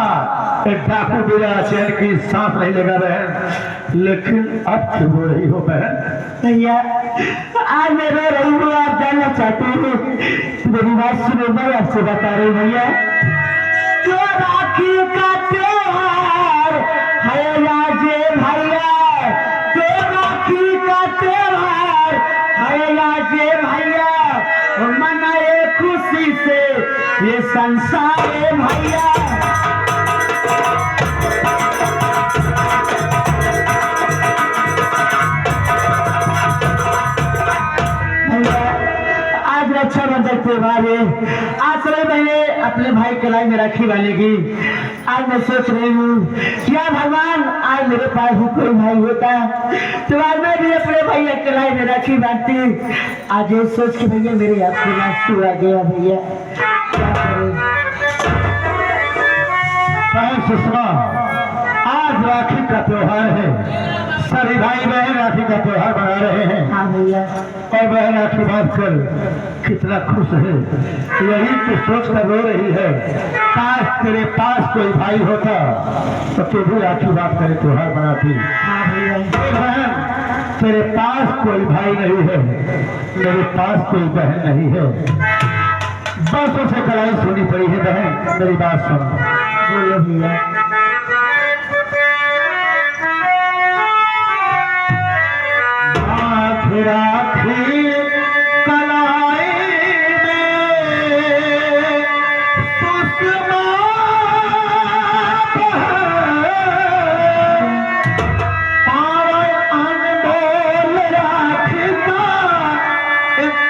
एक डाकू बिना चैन की सांस नहीं लेगा बहन, लेकिन अब क्यों रो रही हो बहन? भैया आज मैं रो रही हूँ, आप जानना चाहती हूँ? मेरी बात सुनो, मैं आपसे बता रही हूँ भैया। तो राखी का त्योहार है राजे भैया, तो राखी का त्योहार है राजे भैया, मनाए खुशी से ये संसार है भैया। आज रक्षाबंधन त्योहार है, आज मैंने अपने भाई कलाई में राखी बांधेगी। आज मैं सोच रही हूँ क्या भगवान आज मेरे पास भी कोई भाई होता तो आज मैं भी अपने भैया कलाई में राखी बांधती। आज ये सोच के भैया मेरे आंखों में आंसू आ गया भैया, क्या करें? सुषमा, आज राखी का त्योहार है। सभी भाई बहन राखी का त्योहार मना रहे हैं। हाँ भैया। और बहन राखी बांध कर कितना खुश है, यही तो सोच कर रो रही है। काश तेरे पास कोई भाई होता तो तू भी राखी बांध कर त्योहार मनाती। हाँ भैया। बहन, तेरे पास कोई भाई नहीं है, मेरे पास कोई बहन नहीं है। बरसों से कलाई सुनी पड़ी है। बहन मेरी बात सुन। बोलो भैया। राखी कलाई में सुषमा पावन अनमोल राखी का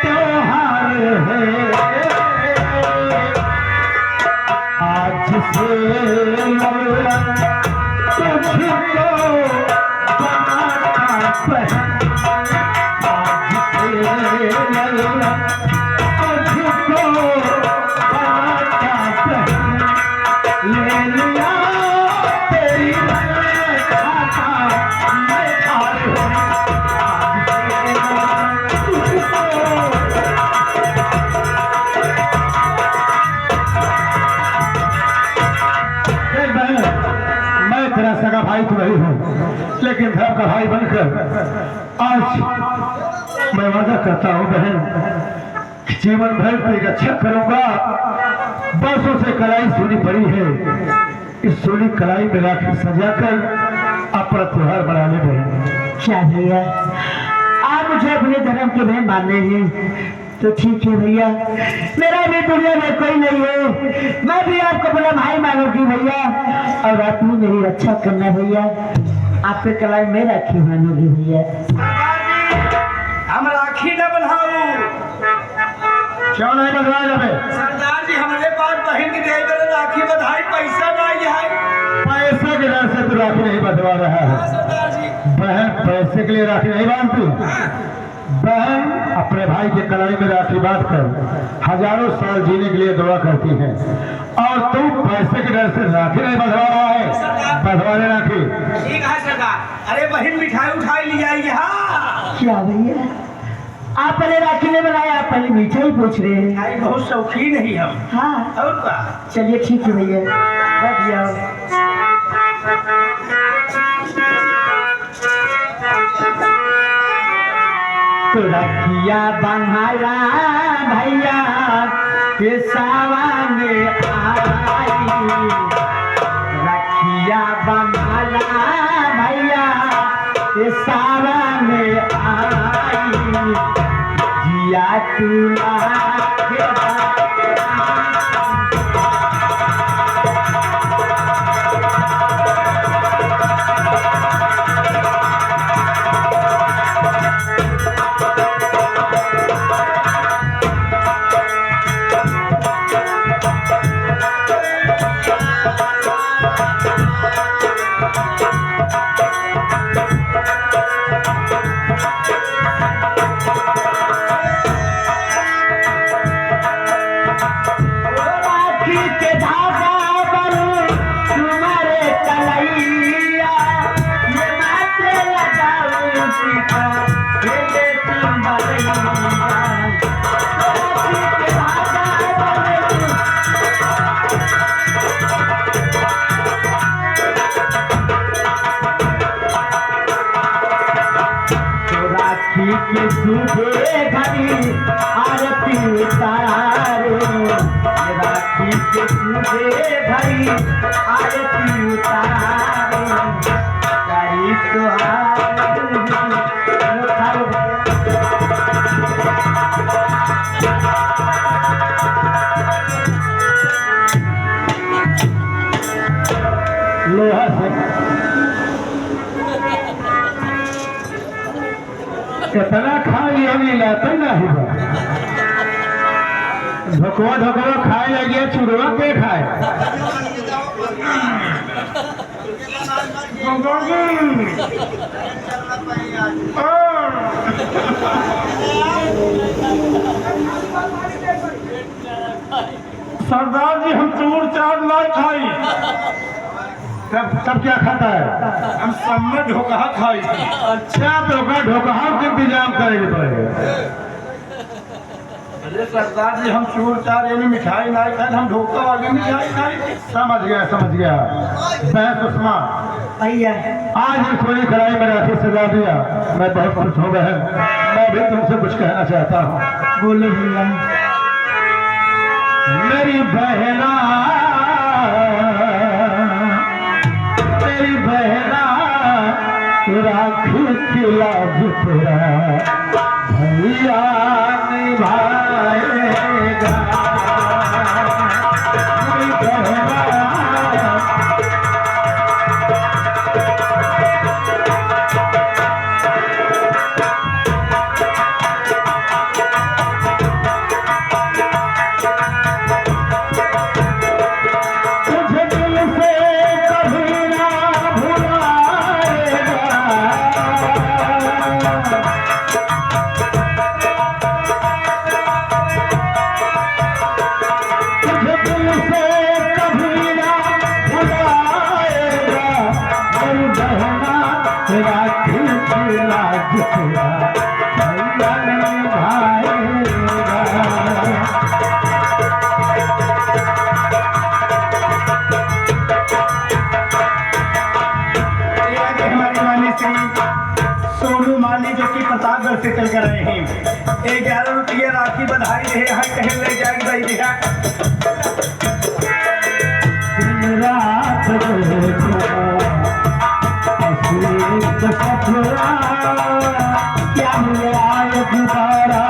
त्योहार है। आज से तुझको बनाता पहन, मैं तेरा सगा भाई तो नहीं हूँ, लेकिन धर्म का भाई बनकर आज मैं वादा करता हूँ बहन, जीवन भर तेरी रक्षा करूंगा। बरसों से कलाई सुनी पड़ी है, इस सोनी कलाई में राखी सजाकर अपना त्योहार मना ले बहन। क्या भैया, आप मुझे अपने धर्म के बहन मान लेंगे तो ठीक है भैया। मेरा भी दुनिया में कोई नहीं है, मैं भी आपको अपना भाई मानूंगी भैया। और आप भी मेरी रक्षा करना भैया, आपके कलाई में राखी मानूंगी भैया। हम राखी न बंधाऊ। क्यों नहीं बंधवा जाए? सरदार जी हमारे पास बहन की दे कर राखी बधाई पैसा नहीं है। पैसे के डर से तू राखी नहीं बंधवा रहा है। सरदार जी बहन पैसे के लिए राखी नहीं बांधती। बहन अपने भाई के कलाई में राखी बांधकर हजारों साल जीने के लिए दुआ करती है, और तू पैसे के डर से राखी नहीं बंधवा रहा है। बंधवा ले राखी। ठीक है सरदार। अरे बहन मिठाई उठाई ले जाएगी। हाँ क्या भैया, आप पहले राखी ने बनाया, आप पहले मीठा ही पूछ रहे हैं। मिठाई बहुत शौकीन है हम। हाँ और क्या? चलिए ठीक है भैया, बैठ जाओ। तो रखिया बंधाया भैया के सावन आई, रखिया बंधाया भैया के सावन आई, जिया तुला के सूखे घड़ी आरती उतारे, राखी के सूखे घड़ी आरती उतारे, करी लोहा से कितना खा लिया लाता नहीं बा। ढोकवा ढोकवा खाए लगे, चुड़वा के खाए। सरदार जी हम चूर चाट नहीं खाई। तब क्या खाता है? हम सब में ढोका खाई थी। अच्छा तो का ढोका के इंतजाम करेंगे पड़ेगा। अरे सरदार जी हम चूर चार यानी मिठाई नहीं खाए हम ढोका वाली मिठाई खाई थी। समझ गया। बहस उस्मा, भैया आज ही थोड़ी कड़ाई में राखी सजा दिया, मैं बहुत खुश हो गया। मैं भी तुमसे कुछ कहना चाहता हूँ। बोलो भैया। मेरी बहना राखी की लाज तेरा भैया निभाएगा। मेरी बहना प्रतापगढ़ से चल कर रहे हैं। 11 रुपये राखी बधाई रहे हैं कहीं ले जाए भाई क्या मिला दोबारा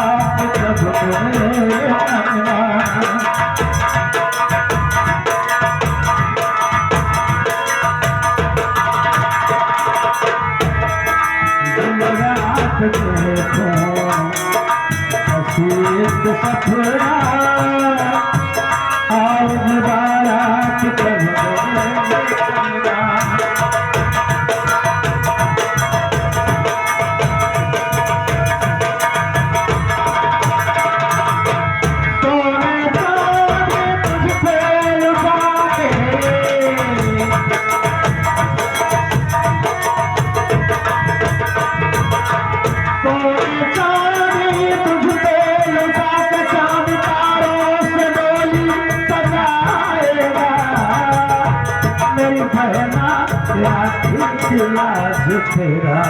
सफरा और बारात लाज तेरा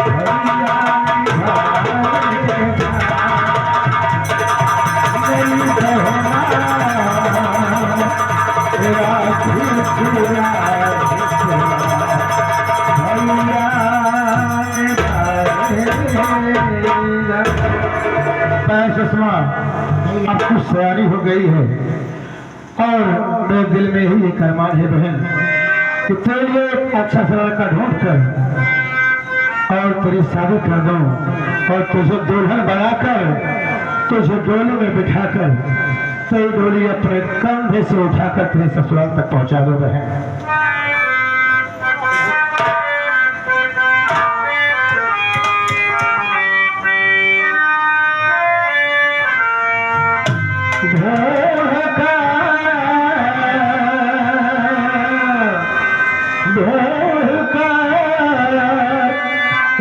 भैया अब कुछ सवारी हो गई है और मेरे दिल में ही एक अरमान है बहन कि तेरे लिए अच्छा सा लड़का ढूंढ कर और तेरी शादी कर दूं और तुझे दुल्हन बनाकर तुझे डोली में बिठाकर तेरी डोली अपने कंधे से उठाकर तेरे ससुराल तक पहुंचा दो बहन।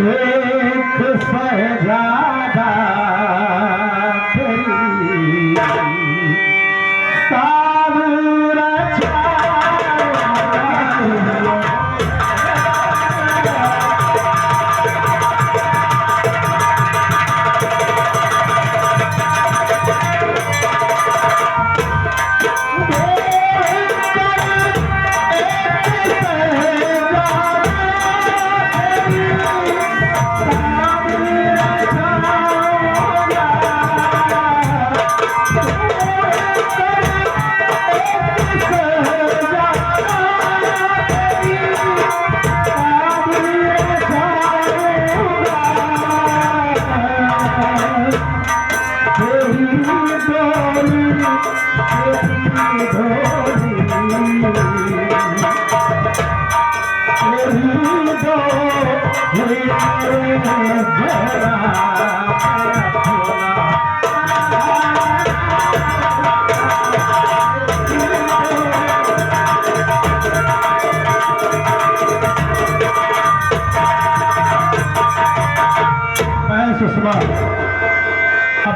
एक सहजादा तेरी सावरा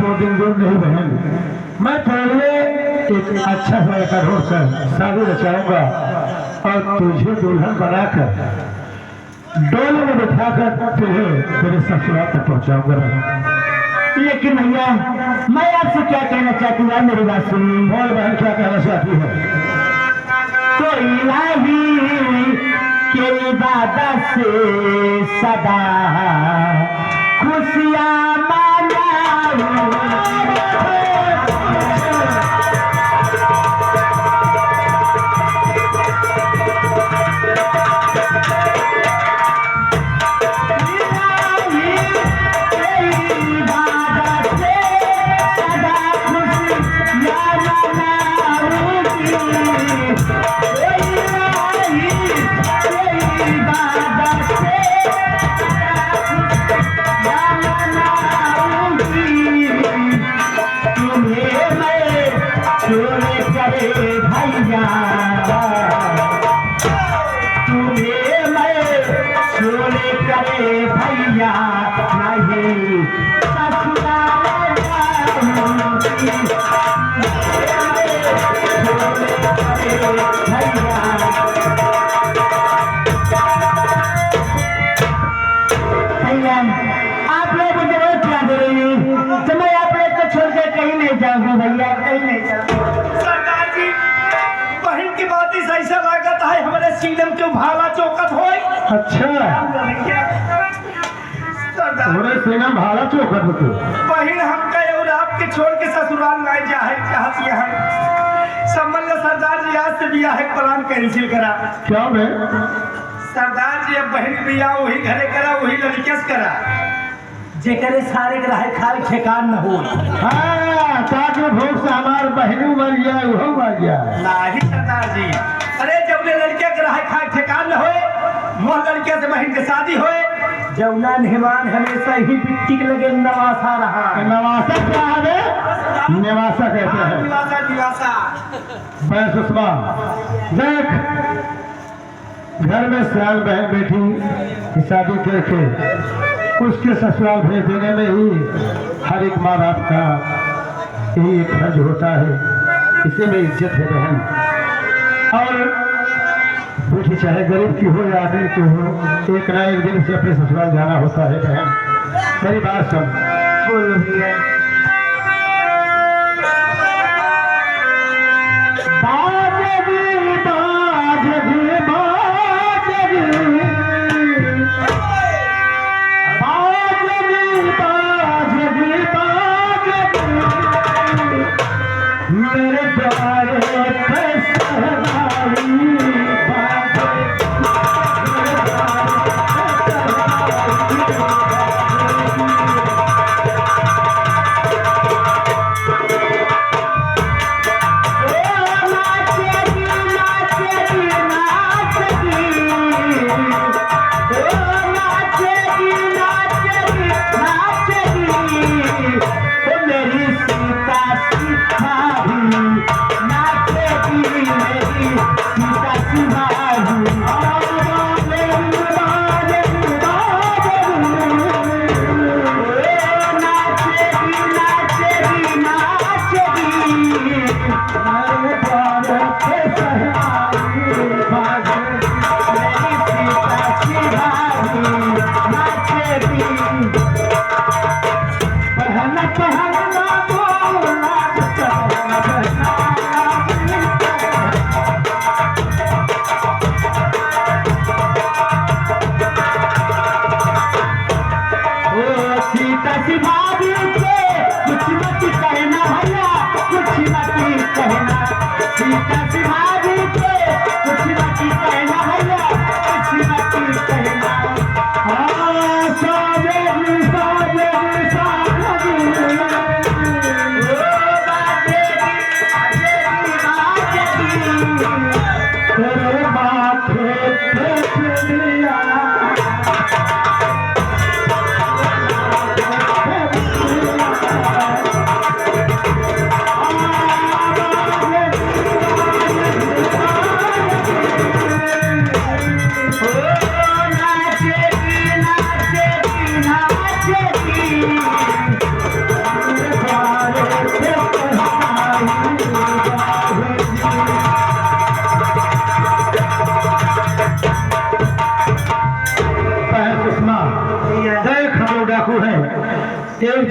2 दिन दूर नहीं बहन, मैं पहले एक अच्छा सा लड़का ढूंढकर शादी रचाऊंगा और तुझे दुल्हन बनाकर डोले में बिठाकर तुझे तेरे ससुराल तक पहुंचाऊंगा। लेकिन भैया मैं आपसे क्या कहना चाहती हूँ, मेरी बात सुनिए। बोल बहन, क्या कहना चाहती है? तो इलाही के इबादत से सदा खुशियाँ मनाऊं। भैया नहीं ससुराल भैया आप लोग मुझे बहुत प्यार दे रही हैं, तो मैं आप लोग को छोड़ के कहीं नहीं जाऊंगा भैया, कहीं नहीं जाऊंगा। सरदार जी बहन की बात इस ऐसा लागत है हमारे सीनम के भाला चौकत हो। अच्छा, सरदार सेना भाड़ा चौकट होते बहन हमका और आपके छोड़ के ससुराल ना जाए चाहती है। संबंध सरदार जी आज से बिया है प्लान कैंसिल करा। क्या मैं? सरदार जी अब बहन बिया वही घरे करा, वही लड़के से करा जेकरे सारे के रहे खाल ठेकान न हो। हाँ, ताकि भूख से हमार बहनू मर गया, वो मर गया। नहीं सरदार जी, अरे जब लड़के के रहे खाल ठेकान न होए, मोह लड़के से बहन के शादी होए। जौना मेहमान हमेशा ही बिट्टी के लगे नवासा रहा। नवासा क्या है? निवासा कहते हैं। निवासा निवासा। मैं सुषमा देख, घर में सियाल बहन बेटी की शादी करके उसके ससुराल भेज देने में ही हर एक माँ बाप का यही एक फर्ज होता है। इसी में इज्जत है बहन। और बेटी चाहे गरीब की हो या आदमी की हो, एक ना एक दिन से अपने ससुराल जाना होता है बहन। मेरी बात सुन। बोलो भैया। बाजगी बाजगी बाजगी बाजगी बाजगी मेरे द्वारे पे सहनाई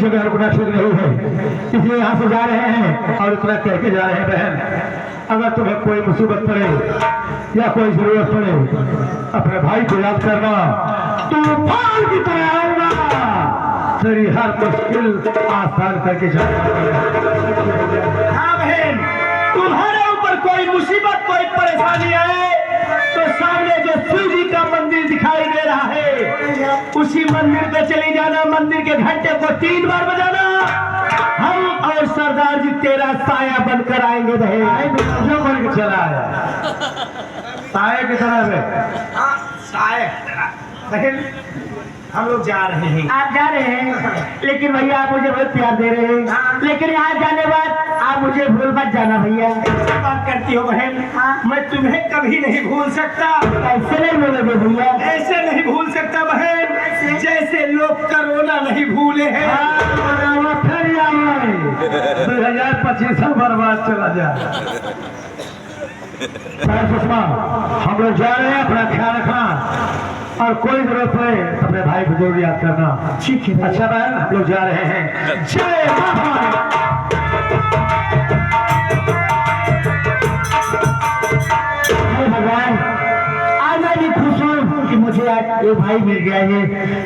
जगह रुकना ठीक नहीं है, इसलिए यहाँ से जा रहे हैं और इतना कह के जा रहे हैं बहन, अगर तुम्हें कोई मुसीबत पड़े या कोई जरूरत पड़े अपने भाई को याद करना, तूफान की तरह आऊंगा, तेरी हर मुश्किल आसान करके जाऊंगा। हाँ बहन, तुम्हारे ऊपर कोई मुसीबत कोई परेशानी आए तो सामने जो शिव जी का मंदिर दिखाई दे रहा है उसी मंदिर पे चली जाना, मंदिर के घंटे को 3 बार बजाना, हम और सरदार जी तेरा साया बनकर आएंगे बहन। जो बन के चला आया साये की तरह से। हाँ, साया बहन, हम लोग जा रहे हैं। आप जा रहे हैं, लेकिन भैया आप मुझे बहुत प्यार दे रहे हैं, लेकिन यहाँ जाने बाद आप मुझे भूल मत जाना भैया। ऐसी बात करती हो बहन, मैं तुम्हें कभी नहीं भूल सकता। ऐसे नहीं बोलोगे भैया? ऐसे नहीं भूल सकता बहन, जैसे लोग कोरोना नहीं भूले हैं। 2025 बर्बाद चला जाए। सुषमा, हम लोग जा रहे हैं, अपना ख्याल रखना और कोई जरूरत पड़े अपने भाई को जरूर याद करना। ठीक है। अच्छा बहन, हम लोग जा रहे हैं। जय माता। भगवान, आज मैं भी खुश हूँ कि मुझे आज एक भाई मिल गया है।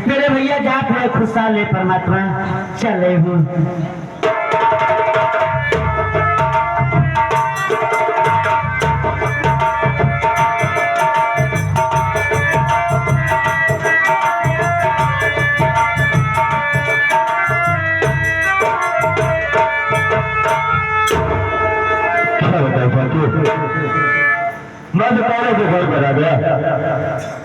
मेरे भैया जात है, खुशहाल है परमात्मा, चले हूँ। मैं तो कॉलेज के घर पर आ गया।